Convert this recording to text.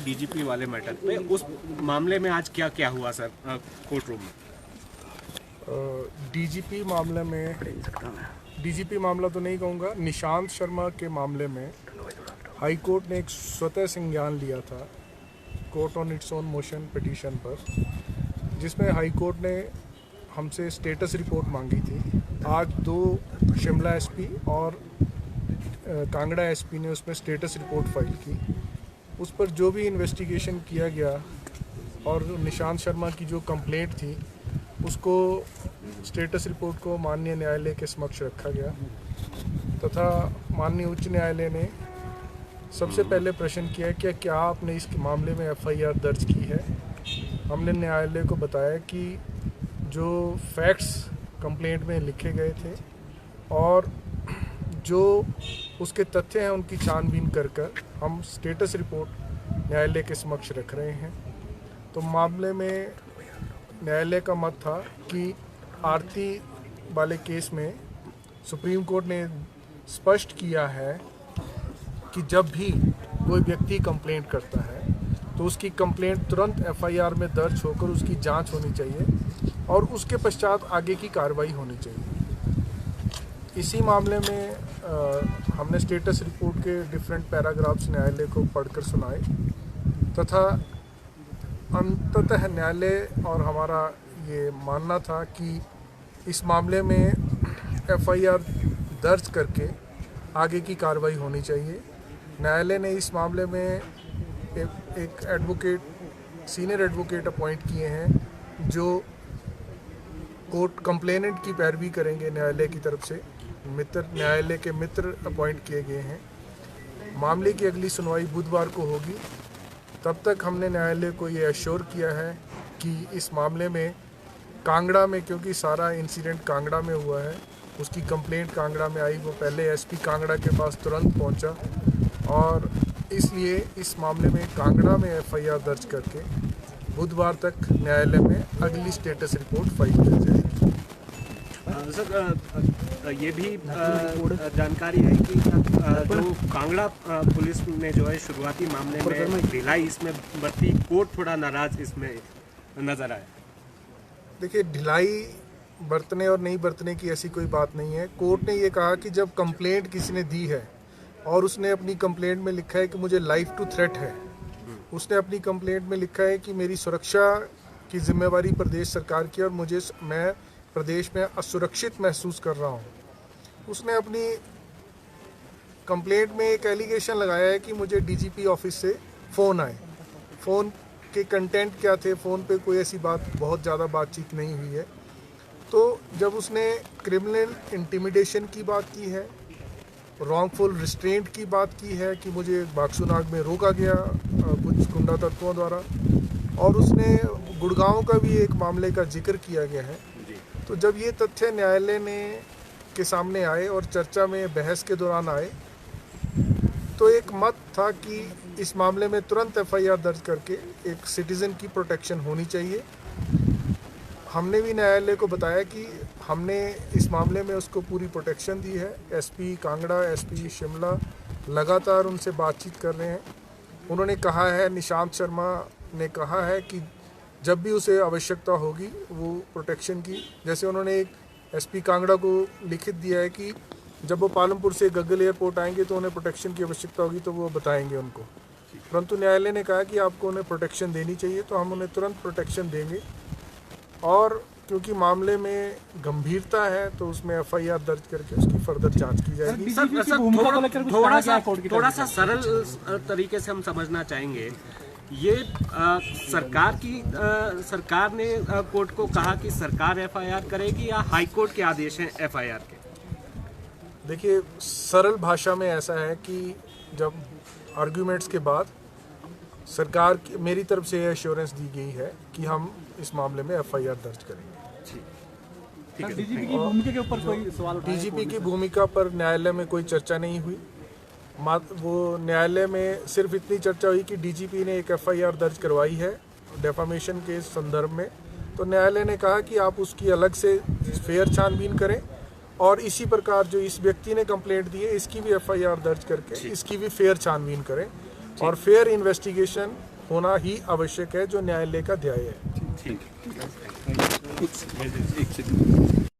DGP वाले matter पे, उस मामले में आज क्या क्या हुआ सर कोर्ट रूम में? डीजीपी मामला तो नहीं कहूँगा, निशांत शर्मा के मामले में हाई कोर्ट ने एक स्वतः संज्ञान लिया था court on its own motion petition पर, जिसमें हाई कोर्ट ने हमसे स्टेटस रिपोर्ट मांगी थी। आज 2 शिमला एसपी और कांगड़ा एसपी ने उसमें स्टेटस रिपोर्ट फाइल की। उस पर जो भी इन्वेस्टिगेशन किया गया और निशांत शर्मा की जो कंप्लेंट थी उसको स्टेटस रिपोर्ट को माननीय न्यायालय के समक्ष रखा गया तथा माननीय उच्च न्यायालय ने सबसे पहले प्रश्न किया कि क्या आपने इस मामले में एफआईआर दर्ज की है। हमने न्यायालय को बताया कि जो फैक्ट्स कंप्लेंट में लिखे गए थे और जो उसके तथ्य हैं उनकी छानबीन कर हम स्टेटस रिपोर्ट न्यायालय के समक्ष रख रहे हैं। तो मामले में न्यायालय का मत था कि आरती वाले केस में सुप्रीम कोर्ट ने स्पष्ट किया है कि जब भी कोई व्यक्ति कंप्लेंट करता है तो उसकी कंप्लेंट तुरंत एफआईआर में दर्ज होकर उसकी जांच होनी चाहिए और उसके पश्चात आगे की कार्रवाई होनी चाहिए। इसी मामले में हमने स्टेटस रिपोर्ट के डिफरेंट पैराग्राफ्स न्यायालय को पढ़कर सुनाए तथा अंततः न्यायालय और हमारा ये मानना था कि इस मामले में एफआईआर दर्ज करके आगे की कार्रवाई होनी चाहिए। न्यायालय ने इस मामले में एक एडवोकेट, सीनियर एडवोकेट अपॉइंट किए हैं जो कोर्ट कंप्लेनेंट की पैरवी करेंगे। न्यायालय की तरफ से न्यायालय के मित्र अपॉइंट किए गए हैं। मामले की अगली सुनवाई बुधवार को होगी। तब तक हमने न्यायालय को ये एश्योर किया है कि इस मामले में कांगड़ा में, क्योंकि सारा इंसिडेंट कांगड़ा में हुआ है, उसकी कंप्लेंट कांगड़ा में आई, वो पहले एसपी कांगड़ा के पास तुरंत पहुंचा और इसलिए इस मामले में कांगड़ा में एफआईआर दर्ज करके बुधवार तक न्यायालय में अगली स्टेटस रिपोर्ट फाइल की जाएगी। सर ये भी जानकारी है कि जो कांगड़ा पुलिस ने जो है शुरुआती मामले में ढिलाई इसमें बरती, कोर्ट थोड़ा नाराज इसमें नजर आया। देखिए, ढिलाई बरतने और नहीं बरतने की ऐसी कोई बात नहीं है। कोर्ट ने ये कहा कि जब कंप्लेंट किसी ने दी है और उसने अपनी कंप्लेंट में लिखा है कि मुझे लाइफ टू थ्रेट है, उसने अपनी कंप्लेंट में लिखा है कि मेरी सुरक्षा की जिम्मेवारी प्रदेश सरकार की और मैं प्रदेश में असुरक्षित महसूस कर रहा हूँ। उसने अपनी कंप्लेंट में एक एलिगेशन लगाया है कि मुझे डीजीपी ऑफिस से फ़ोन आए। फ़ोन के कंटेंट क्या थे, फ़ोन पे कोई ऐसी बहुत ज़्यादा बातचीत नहीं हुई है। तो जब उसने क्रिमिनल इंटिमिडेशन की बात की है, रॉन्गफुल रिस्ट्रेंट की बात की है कि मुझे बाक्सूनाग में रोका गया कुछ गुंडा तत्वों द्वारा, और उसने गुड़गांव का भी एक मामले का जिक्र किया गया है। तो जब ये तथ्य न्यायालय के सामने आए और चर्चा में बहस के दौरान आए तो एक मत था कि इस मामले में तुरंत एफआईआर दर्ज करके एक सिटीज़न की प्रोटेक्शन होनी चाहिए। हमने भी न्यायालय को बताया कि हमने इस मामले में उसको पूरी प्रोटेक्शन दी है। एसपी कांगड़ा, एसपी शिमला लगातार उनसे बातचीत कर रहे हैं। उन्होंने कहा है, निशांत शर्मा ने कहा है कि जब भी उसे आवश्यकता होगी वो प्रोटेक्शन की, जैसे उन्होंने एक एसपी कांगड़ा को लिखित दिया है कि जब वो पालमपुर से गग्गल एयरपोर्ट आएंगे तो उन्हें प्रोटेक्शन की आवश्यकता होगी तो वो बताएंगे उनको। परंतु न्यायालय ने कहा कि आपको उन्हें प्रोटेक्शन देनी चाहिए, तो हम उन्हें तुरंत प्रोटेक्शन देंगे। और क्योंकि मामले में गंभीरता है तो उसमें एफआईआर दर्ज करके उसकी फर्दर जांच की जाएगी। थोड़ा सा सरल तरीके से हम समझना चाहेंगे, ये सरकार ने कोर्ट को कहा कि सरकार एफआईआर करेगी या हाई कोर्ट के आदेश हैं एफआईआर के? देखिए, सरल भाषा में ऐसा है कि जब आर्ग्यूमेंट्स के बाद सरकार की मेरी तरफ से एश्योरेंस दी गई है कि हम इस मामले में एफआईआर दर्ज करेंगे। डीजीपी की भूमिका के ऊपर कोई सवाल उठाया? डीजीपी की भूमिका पर न्यायालय में कोई चर्चा नहीं हुई। वो न्यायालय में सिर्फ इतनी चर्चा हुई कि डीजीपी ने एक एफआईआर दर्ज करवाई है डेफामेशन के संदर्भ में, तो न्यायालय ने कहा कि आप उसकी अलग से फेयर छानबीन करें और इसी प्रकार जो इस व्यक्ति ने कंप्लेंट दी है इसकी भी एफआईआर दर्ज करके इसकी भी फेयर छानबीन करें और फेयर इन्वेस्टिगेशन होना ही आवश्यक है, जो न्यायालय का ध्याय है। ठीक है।